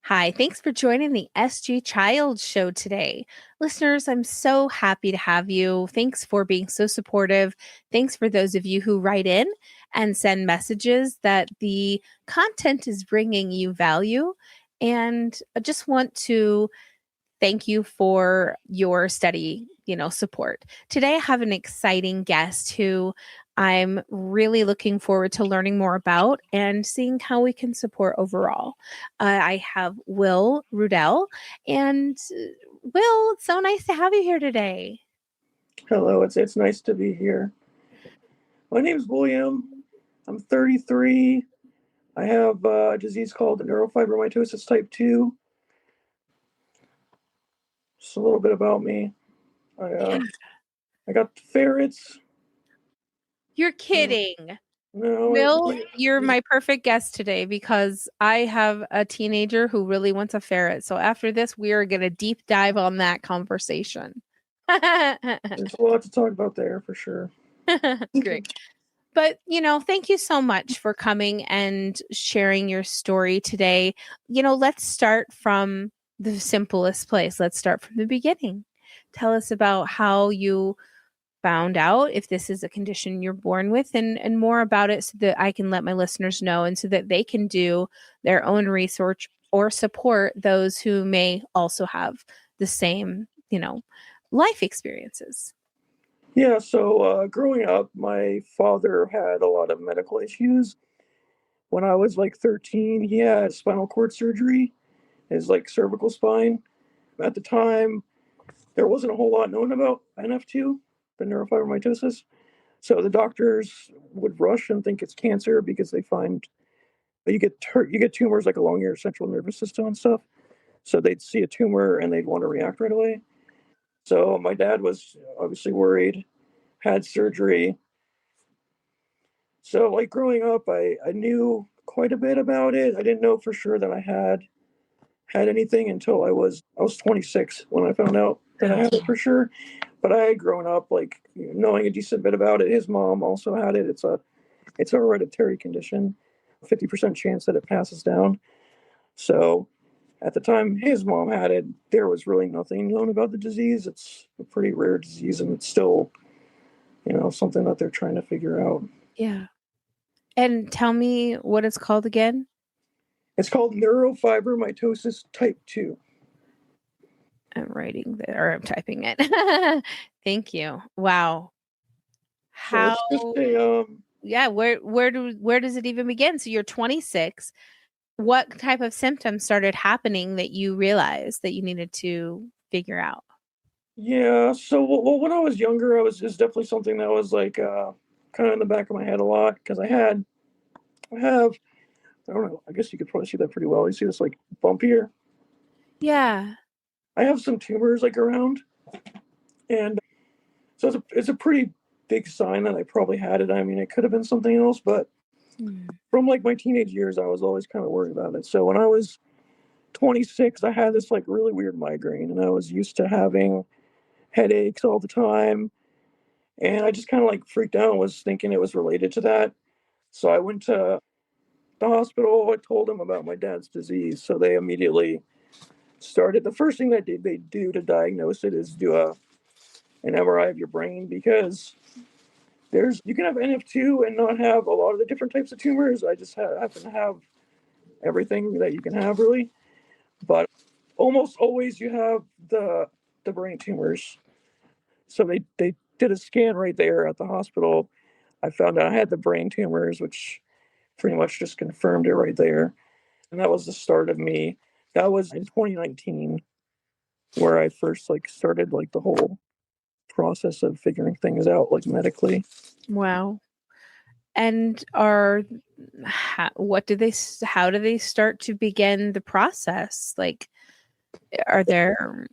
Hi, thanks for joining the SG Child Show today. Listeners, I'm so happy to have you. Thanks for being so supportive. Thanks for those of you who write in and send messages that the content is bringing you value. And I just want to thank you for your steady, support. Today I have an exciting guest who I'm really looking forward to learning more about and seeing how we can support overall. I have Will Ruddell, and Will, it's so nice to have you here today. Hello, it's nice to be here. My name is William. I'm 33. I have a disease called Neurofibromatosis Type 2. Just a little bit about me. I Yeah. uh, I got ferrets. You're Uh, kidding. no, Will, you're my perfect guest today because I have a teenager who really wants a ferret. So after this, we are going to deep dive on that conversation. there's a lot to talk about there for sure. Great. But, thank you so much for coming and sharing your story today. Let's start from the simplest place. Let's start from the beginning. Tell us about how you found out if this is a condition you're born with and more about it so that I can let my listeners know and so that they can do their own research or support those who may also have the same, life experiences. Yeah, so growing up, my father had a lot of medical issues. When I was like 13, he had spinal cord surgery, his like cervical spine. At the time, there wasn't a whole lot known about NF2, the neurofibromatosis. So the doctors would rush and think it's cancer because they find that you get tumors like along your central nervous system and stuff. So they'd see a tumor and they'd want to react right away. So my dad was obviously worried, had surgery. So like growing up, I knew quite a bit about it. I didn't know for sure that I had anything until I was 26 when I found out that I Oh, had it for sure. But I had grown up like knowing a decent bit about it. His mom also had it. It's a hereditary condition, 50% chance that it passes down. So at the time his mom had it, there was really nothing known about the disease. It's a pretty rare disease, and it's still, something that they're trying to figure out. yeah. And tell me what it's called again. It's called neurofibromatosis type 2. I'm writing there, or I'm typing it. Thank you. Wow. So How it's just yeah, where does it even begin? So you're 26. What type of symptoms started happening that you realized that you needed to figure out? yeah. So well, when I was younger, it's definitely something that was like kind of in the back of my head a lot because I have I don't know. I guess you could probably see that pretty well. You see this like bump here. Yeah. I have some tumors like around, and so it's a pretty big sign that I probably had it. I mean, it could have been something else, but Mm. from like my teenage years, I was always kind of worried about it. So when I was 26, I had this like really weird migraine, and I was used to having headaches all the time, and I just kind of like freaked out and was thinking it was related to that. So I went to the hospital. I told them about my dad's disease, so they immediately started. The first thing that they do to diagnose it is do an MRI of your brain because there's you can have NF2 and not have a lot of the different types of tumors. I just happen to have everything that you can have really, but almost always you have the brain tumors. So they did a scan right there at the hospital. I found out I had the brain tumors, which pretty much just confirmed it right there. And that was the start of me. That was in 2019 where I first like started like the whole process of figuring things out like medically. Wow. And how do they start to begin the process? Like, are there,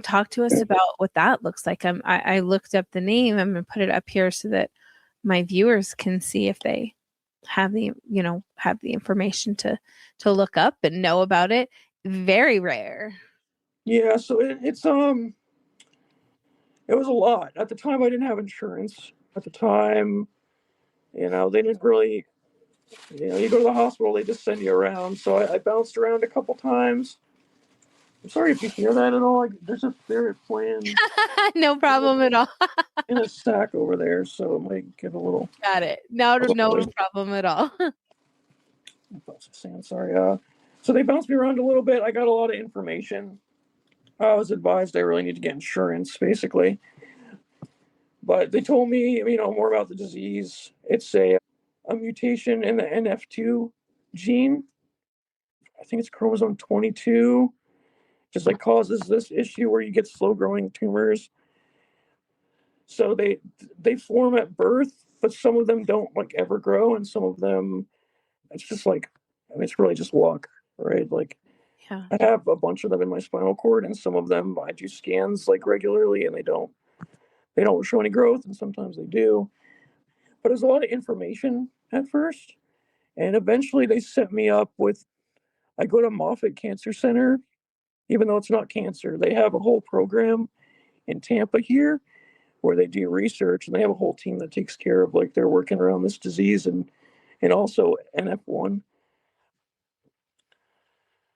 talk to us about what that looks like. I looked up the name. I'm going to put it up here so that my viewers can see if they have the information to look up and know about it. Very rare. Yeah, so it was a lot. At the time I didn't have insurance. At the time, they didn't really You go to the hospital, they just send you around. So I bounced around a couple times. I'm sorry if you hear that at all. There's a ferret playing No problem at all. in a sack over there, so it might get Got it. No, a little no noisy. problem at all. I'm sorry. So they bounced me around a little bit. I got a lot of information. I was advised I really need to get insurance, basically. But they told me, more about the disease. It's a mutation in the NF2 gene. I think it's chromosome 22. Just like causes this issue where you get slow growing tumors. So they form at birth, but some of them don't like ever grow, and some of them it's just like it's really just luck, right? Like Yeah. I have a bunch of them in my spinal cord, and some of them I do scans like regularly, and they don't show any growth, and sometimes they do. But there's a lot of information at first, and eventually they set me up with. I go to Moffitt Cancer Center, even though it's not cancer. They have a whole program in Tampa here where they do research, and they have a whole team that takes care of like they're working around this disease and also NF1.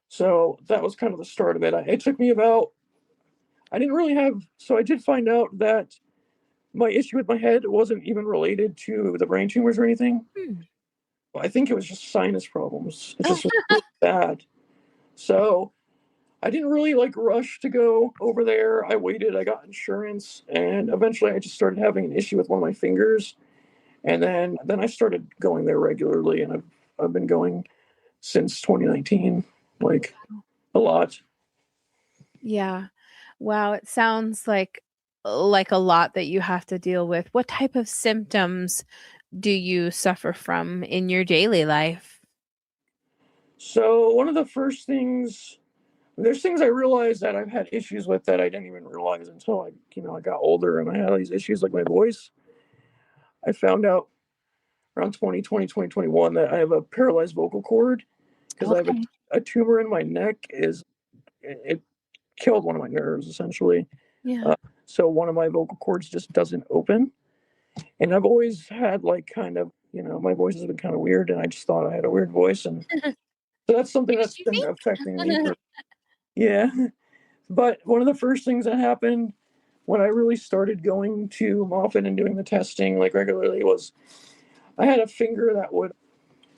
So that was kind of the start of it. It took me about. I didn't really have. So I did find out that my issue with my head wasn't even related to the brain tumors or anything. Hmm. I think it was just sinus problems. It Oh, just was really bad. So I didn't really like rush to go over there. I waited. I got insurance, and eventually I just started having an issue with one of my fingers. And then I started going there regularly, and I've been going since 2019, like a lot. yeah. Wow, it sounds like a lot that you have to deal with. What type of symptoms do you suffer from in your daily life? So one of the first things, there's things I realized that I've had issues with that I didn't even realize until I got older and I had all these issues like my voice. I found out around 2020, 2021 that I have a paralyzed vocal cord because I have Okay. a tumor in my neck. It killed one of my nerves essentially. Yeah. Uh, so one of my vocal cords just doesn't open. And I've always had like kind of, my voice has been kind of weird, and I just thought I had a weird voice, and so that's something that's Makes you been affecting me for yeah. But one of the first things that happened when I really started going to Moffitt and doing the testing like regularly was I had a finger that would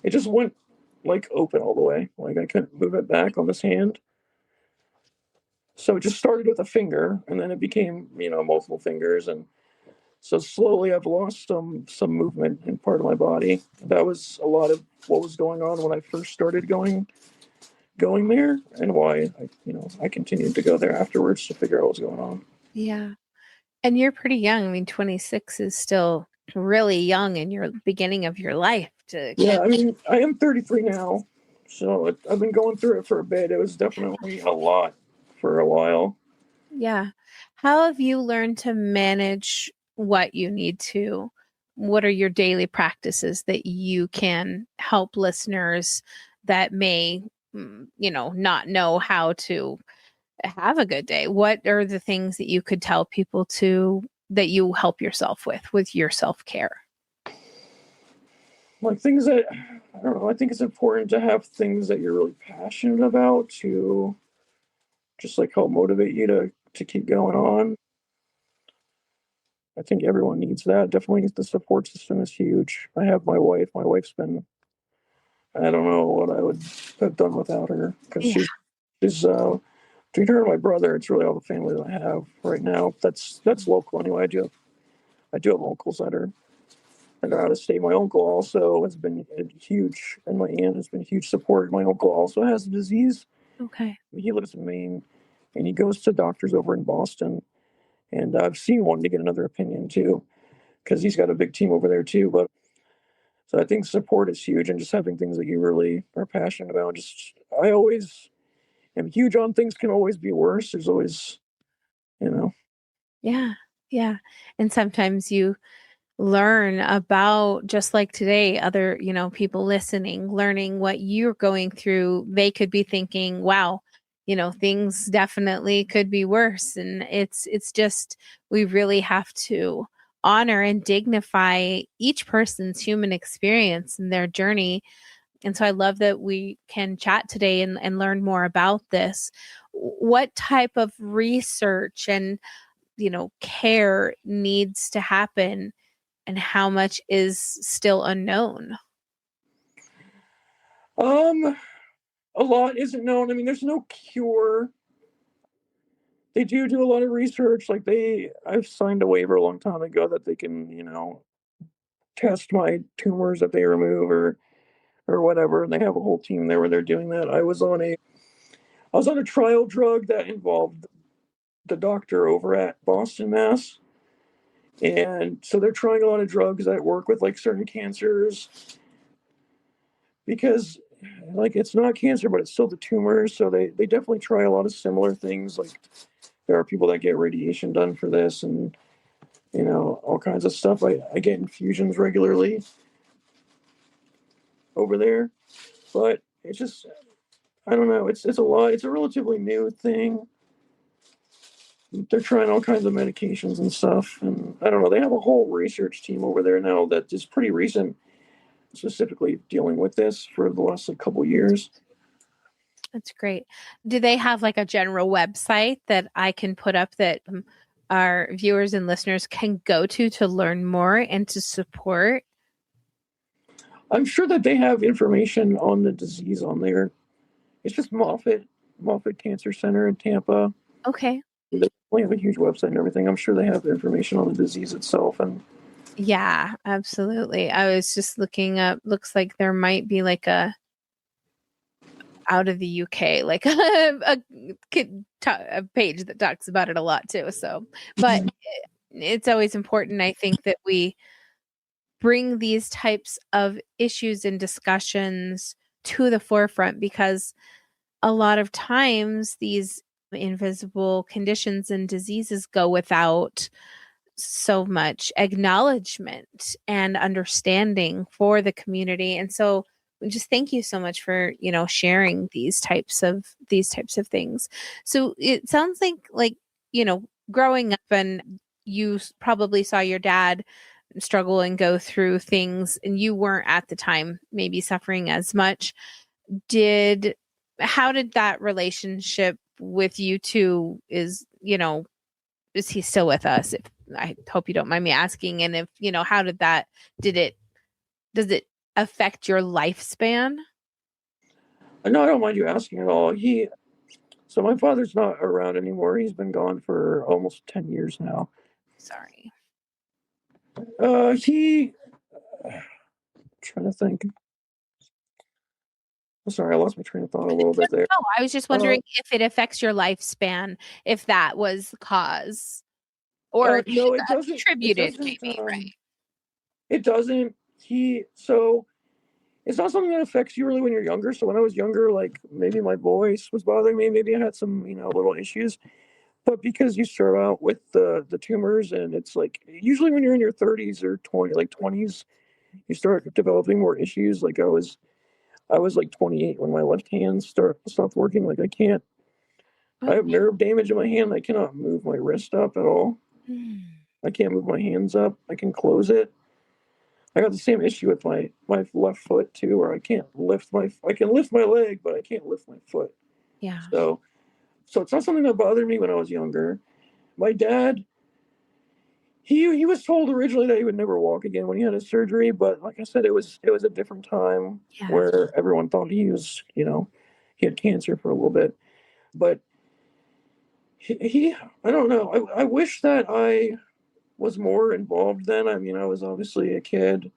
it just wouldn't like open all the way. Like I couldn't move it back on this hand. So it just started with a finger, and then it became, multiple fingers, and so slowly I've lost some movement in part of my body. That was a lot of what was going on when I first started going there, and why I continued to go there afterwards to figure out what's going on. Yeah. And you're pretty young. I mean, 26 is still really young in your beginning of your life to Yeah, kind I mean, I am 33 now, so I've been going through it for a bit. It was definitely a lot for a while. yeah. How have you learned to manage what you need to? What are your daily practices that you can help listeners that may, not know how to have a good day? What are the things that you could tell people to that you help yourself with your self-care? Like things that I don't know. I think it's important to have things that you're really passionate about to just like help motivate you to keep going on. I think everyone needs that. Definitely, the support system is huge. I have my wife. My wife's been. I don't know what I would have done without her because Yeah. she's between her and my brother. It's really all the family that I have right now. That's local anyway. I do have uncles that are out of state. My uncle also has been huge, and my aunt has been huge support. My uncle also has the disease. Okay. He lives in Maine, and he goes to doctors over in Boston. And I've seen one to get another opinion too, because he's got a big team over there too. But so I think support is huge, and just having things that you really are passionate about. Just I always am huge on things can always be worse. There's always, you know, Yeah. Yeah. And sometimes you learn about, just like today, other, people listening, learning what you're going through. They could be thinking, wow, things definitely could be worse. And it's just, we really have to honor and dignify each person's human experience and their journey. And so I love that we can chat today and learn more about this. What type of research and, care needs to happen, and how much is still unknown? A lot isn't known. I mean, there's no cure. They do a lot of research. Like I've signed a waiver a long time ago that they can, test my tumors that they remove or whatever. And they have a whole team there where they're doing that. I was on a trial drug that involved the doctor over at Boston, Mass. And so they're trying a lot of drugs that work with like certain cancers because like it's not cancer, but it's still the tumors. So they definitely try a lot of similar things. Like there are people that get radiation done for this and all kinds of stuff. I get infusions regularly over there, but it's just I don't know. It's a lot. It's a relatively new thing. They're trying all kinds of medications and stuff, and I don't know. They have a whole research team over there now that is pretty recent, specifically dealing with this for the last like, couple years. That's great. Do they have like a general website that I can put up that our viewers and listeners can go to learn more and to support? I'm sure that they have information on the disease on there. It's just Moffitt Cancer Center in Tampa. Okay. They have a huge website and everything. I'm sure they have information on the disease itself. And Yeah, absolutely. I was just looking up, looks like there might be like a out of the UK, like a page that talks about it a lot too. So, but it's always important, I think, that we bring these types of issues and discussions to the forefront, because a lot of times these invisible conditions and diseases go without so much acknowledgement and understanding for the community. And so just thank you so much for, sharing these types of things. So it sounds like, growing up, and you probably saw your dad struggle and go through things, and you weren't at the time maybe suffering as much. Did How did that relationship with you two is he still with us? If I hope you don't mind me asking. And if, how does it affect your lifespan? no, I don't mind you asking at all. So my father's not around anymore. He's been gone for almost 10 years now. Sorry. He trying to think. Sorry, I lost my train of thought a little bit there. No, I was just Uh, wondering if it affects your lifespan, if that was the cause, or no, it doesn't. It contributed, doesn't. maybe, right? It doesn't. So it's not something that affects you really when you're younger. So when I was younger, like maybe my voice was bothering me, maybe I had some little issues. But because you start out with the tumors, and it's like usually when you're in your 30s or 20s, you start developing more issues. Like I was like 28 when my left hand stopped working. Like I Oh, have nerve damage in my hand. I cannot move my wrist up at all. mm, I can't move my hands up. I can close it. I got the same issue with my left foot too, where I can lift my leg, but I can't lift my foot. yeah, So it's not something that bothered me when I was younger. My dad, he was told originally that he would never walk again when he had his surgery, but like I said, it was a different time yeah, where everyone thought he had cancer for a little bit. But he I don't know. I wish that I was more involved then. I mean, I was obviously a kid,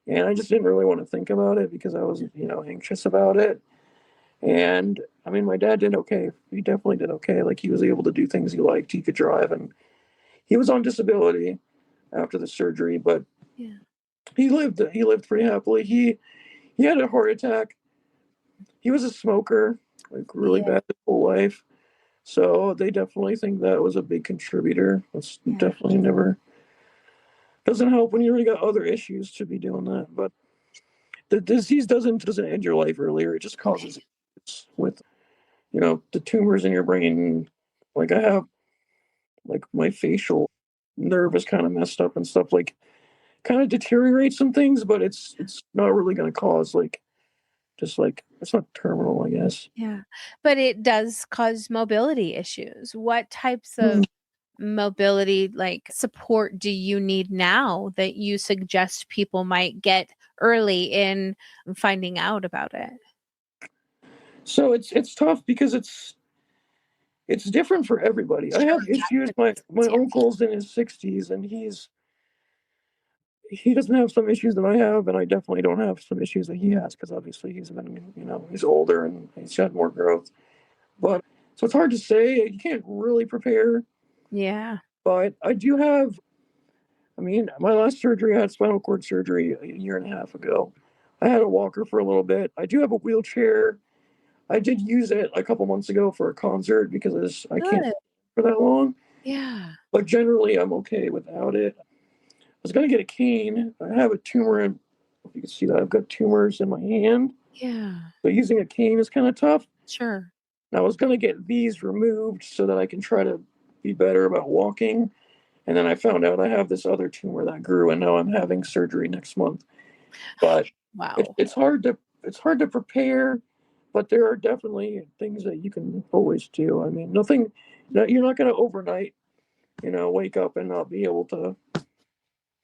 and I just didn't really want to think about it because I was, anxious about it. And I mean, my dad did okay. He definitely did okay. Like he was able to do things he liked. He could drive, and he was on disability after the surgery, but yeah, he lived pretty happily. He had a heart attack. He was a smoker, like really yeah, bad his whole life. So they definitely think that was a big contributor. It's yeah. definitely never doesn't help when you already got other issues to be doing that. But the disease doesn't end your life earlier. It just causes Okay. it with the tumors in your brain. Like I have like my facial nerve is kind of messed up and stuff, like kind of deteriorate some things, but it's not really going to cause like just like it's not terminal, I guess. Yeah. But it does cause mobility issues. What types Hmm. of mobility like support do you need now that you suggest people might get early in finding out about it? So it's tough because it's different for everybody. I Sure. have issues. My Yeah. uncle's in his 60s, and he doesn't have some issues that I have, and I definitely don't have some issues that he has because obviously he's been, he's older and he's had more growth. But so it's hard to say. You can't really prepare. Yeah. But I do have. I mean, my last surgery, I had spinal cord surgery a year and a half ago. I had a walker for a little bit. I do have a wheelchair. I did use it a couple months ago for a concert because I can't Good. for that long. Yeah. But generally, I'm okay without it. I was going to get a cane. I have a tumor in, if you can see that, I've got tumors in my hand. Yeah. So using a cane is kind of tough. Sure. And I was going to get these removed so that I can try to be better about walking. And then I found out I have this other tumor that grew, and now I'm having surgery next month. But Wow. it's hard to prepare, but there are definitely things that you can always do. I mean, nothing. No, you're not going to overnight, wake up and not be able to.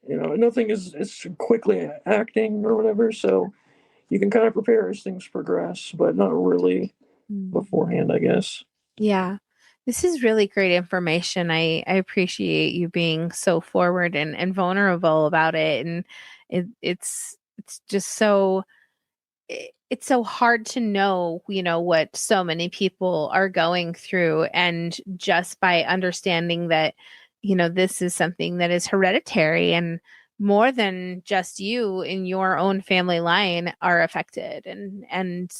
Nothing is quickly acting or whatever. So you can kind of prepare as things progress, but not really Mm. beforehand, I guess. Yeah. This is really great information. I appreciate you being so forward and vulnerable about it. And it's just so it's so hard to know, what so many people are going through. And just by understanding that, this is something that is hereditary and more than just you in your own family line are affected. And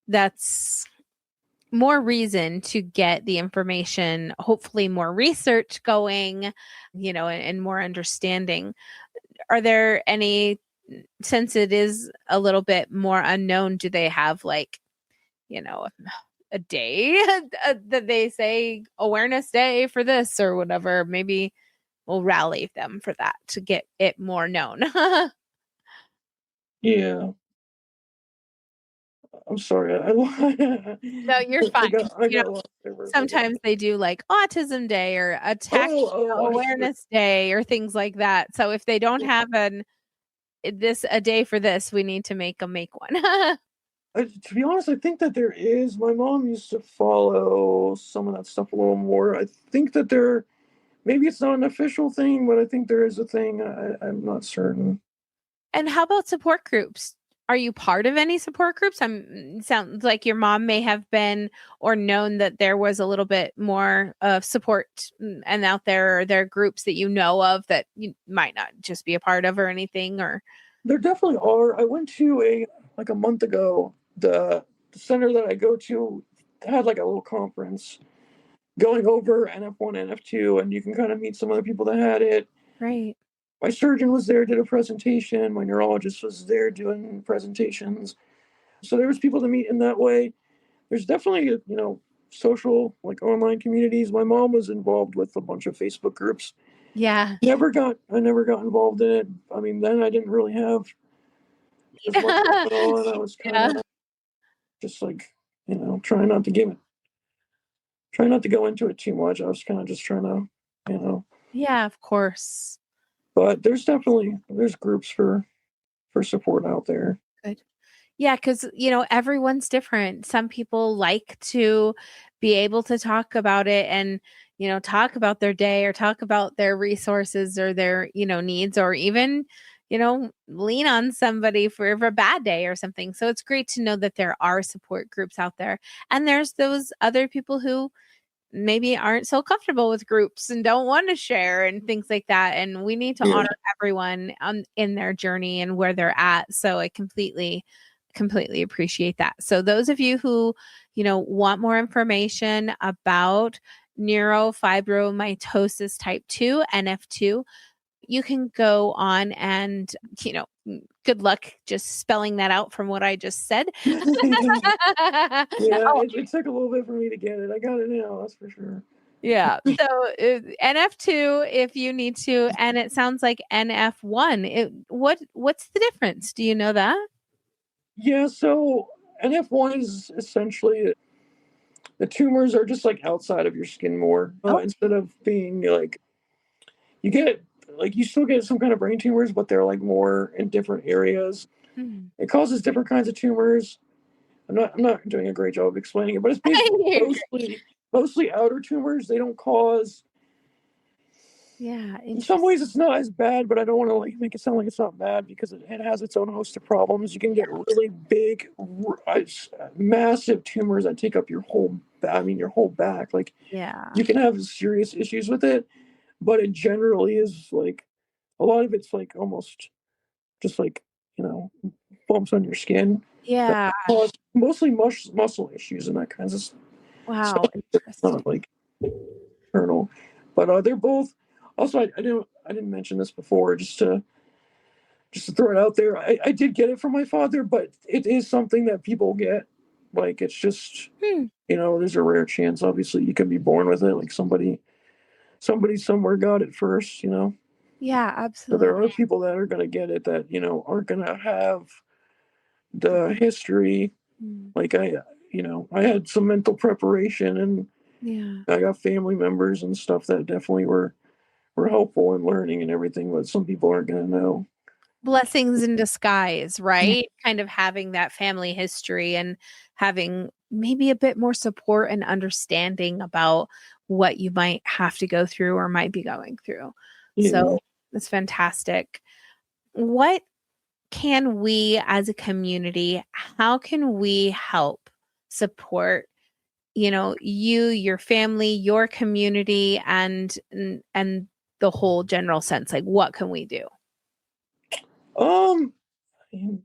that's more reason to get the information, hopefully more research going, and more understanding. Are there any, since it is a little bit more unknown, do they have like, you know, a day that they say awareness day for this or whatever? Maybe we'll rally them for that to get it more known. Yeah, I'm sorry. No, you're fine. I You know, got lost there for a second. sometimes they do like Autism Day or Attack I see. Awareness Day or things like that. So if they don't have a day for this, we need to make one. To be honest, I think that there is. My mom used to follow some of that stuff a little more. I think that maybe it's not an official thing, but I think there is a thing. I'm not certain. And how about support groups? Are you part of any support groups? Sounds like your mom may have been or known that there was a little bit more of support and out there. Are there groups that you know of that you might not just be a part of or anything or There definitely are. I went to a month ago. The center that I go to had like a little conference going over NF1, NF2, and you can kind of meet some other people that had it. right? My surgeon was there, did a presentation. My neurologist was there doing presentations. So there was people to meet in that way. There's definitely social like online communities. My mom was involved with a bunch of Facebook groups. Yeah. I never got involved in it. I mean, then I didn't really have as much going on. I was kind Yeah. of just like trying not to try not to go into it too much. I was kind of just trying to you know Yeah, of course. but there's groups for support out there. Good. Yeah, because, everyone's different. Some people like to be able to talk about it and, talk about their day or talk about their resources or their, needs or even, lean on somebody for a bad day or something. So it's great to know that there are support groups out there. And there's those other people who maybe aren't so comfortable with groups and don't want to share and things like that. And we need to Yeah. honor everyone in their journey and where they're at. So I completely appreciate that. So those of you who, want more information about neurofibromatosis type 2, NF2, you can go on and, good luck just spelling that out from what I just said. Yeah, Oh, it took a little bit for me to get it. I got it now, that's for sure. Yeah. So NF2 if you need to, and it sounds like NF1. What's the difference? Do you know that? Yeah, so NF1 is essentially the tumors are just like outside of your skin more. Oh. Instead of being like you get like you still get some kind of brain tumors, but they're like more in different areas. Hmm. It causes different kinds of tumors. I'm not doing a great job of explaining it, but it's basically mostly outer tumors. They don't cause. Yeah, In some interesting. ways, it's not as bad, but I don't want to like make it sound like it's not bad because it has its own host of problems. You can get really big, massive tumors that take up your whole. I mean, your whole back. Like Yeah. you can have serious issues with it, but it generally is like a lot of it's like almost just like you know bumps on your skin that Yeah. cause mostly muscle issues and that kinds of Wow, stuff. It's interesting. not like internal, but they're both. Also, I didn't mention this before, just to throw it out there. I did get it from my father, but it is something that people get. Like it's just Hmm. there's a rare chance. Obviously, you can be born with it. Like somebody somewhere got it first. Yeah, So there absolutely. are people that are going to get it that aren't going to have the history. Mm. Like I had some mental preparation, and Yeah. I got family members and stuff that definitely were helpful in learning and everything. But some people aren't going to know. Blessings in disguise, right? Kind of having that family history and having maybe a bit more support and understanding about what you might have to go through or might be going through. Yeah. So that's fantastic. What can we as a community, how can we help support, you, your family, your community, and the whole general sense? Like, what can we do? Um. And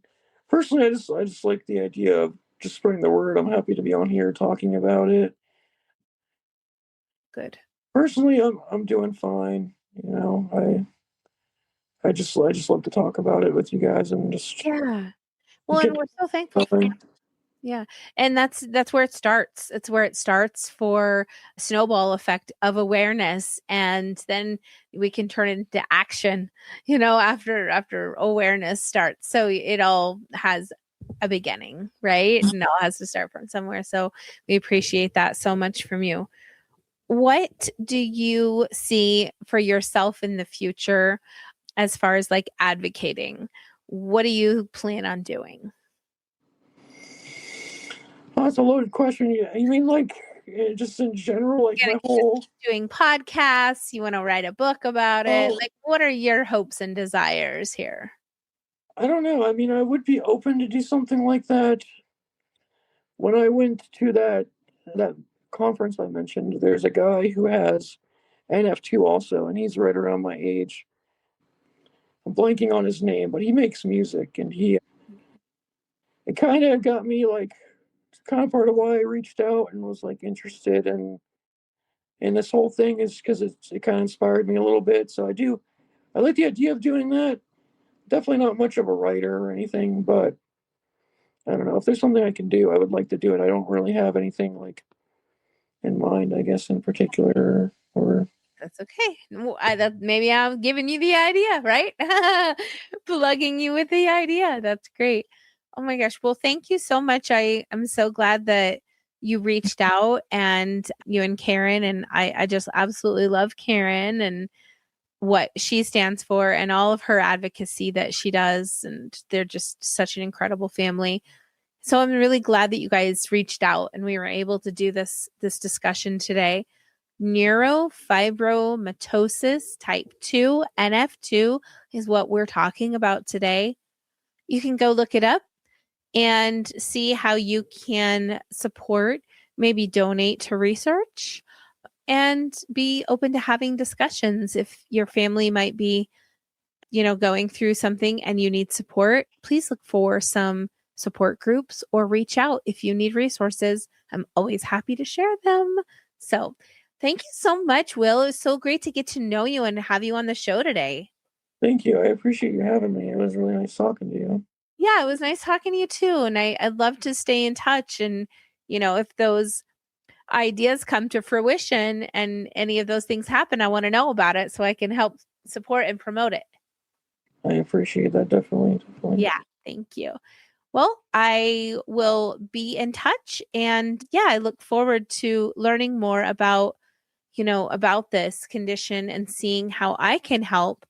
personally, I just like the idea of just spreading the word. I'm happy to be on here talking about it. Good. Personally, I'm doing fine. I just love to talk about it with you guys and just Yeah. Well, and get we're so thankful for going. yeah. And that's where it starts. It's where it starts for a snowball effect of awareness, and then we can turn it into action, after awareness starts. So it all has a beginning, right? And it all has to start from somewhere. So we appreciate that so much from you. What do you see for yourself in the future as far as like advocating? What do you plan on doing? Oh, that's a loaded question. You mean like just in general, like Gonna my keep whole. doing podcasts? You want to write a book about it? Oh, Like, what are your hopes and desires here? I don't know. I mean, I would be open to do something like that. When I went to that conference I mentioned, there's a guy who has NF2 also, and he's right around my age. I'm blanking on his name, but he makes music, and it kind of got me like, it's kind of part of why I reached out and was like interested in this whole thing is because it kind of inspired me a little bit. So I like the idea of doing that. Definitely not much of a writer or anything, but I don't know if there's something I can do. I would like to do it. I don't really have anything like in mind, I guess, in particular. Or That's okay. Maybe I'm giving you the idea, right? Plugging you with the idea. That's great. Oh my gosh. Well, thank you so much. I am so glad that you reached out, and you and Karen, and I just absolutely love Karen and what she stands for and all of her advocacy that she does. And they're just such an incredible family. So I'm really glad that you guys reached out and we were able to do this discussion today. Neurofibromatosis type 2, NF2, is what we're talking about today. You can go look it up and see how you can support, maybe donate to research, and be open to having discussions. If your family might be, going through something and you need support, please look for some support groups or reach out if you need resources. I'm always happy to share them. So, thank you so much, Will. It was so great to get to know you and have you on the show today. thank you. I appreciate you having me. It was really nice talking to you. Yeah, it was nice talking to you too. And I'd love to stay in touch. And, if those ideas come to fruition and any of those things happen, I want to know about it so I can help support and promote it. I appreciate that. Definitely. Definitely. Yeah, thank you. Well, I will be in touch, and yeah, I look forward to learning more about, about this condition and seeing how I can help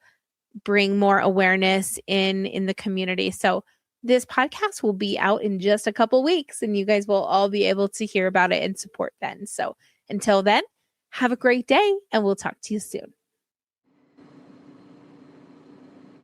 bring more awareness in the community. So this podcast will be out in just a couple weeks, and you guys will all be able to hear about it and support then. So until then, have a great day, and we'll talk to you soon.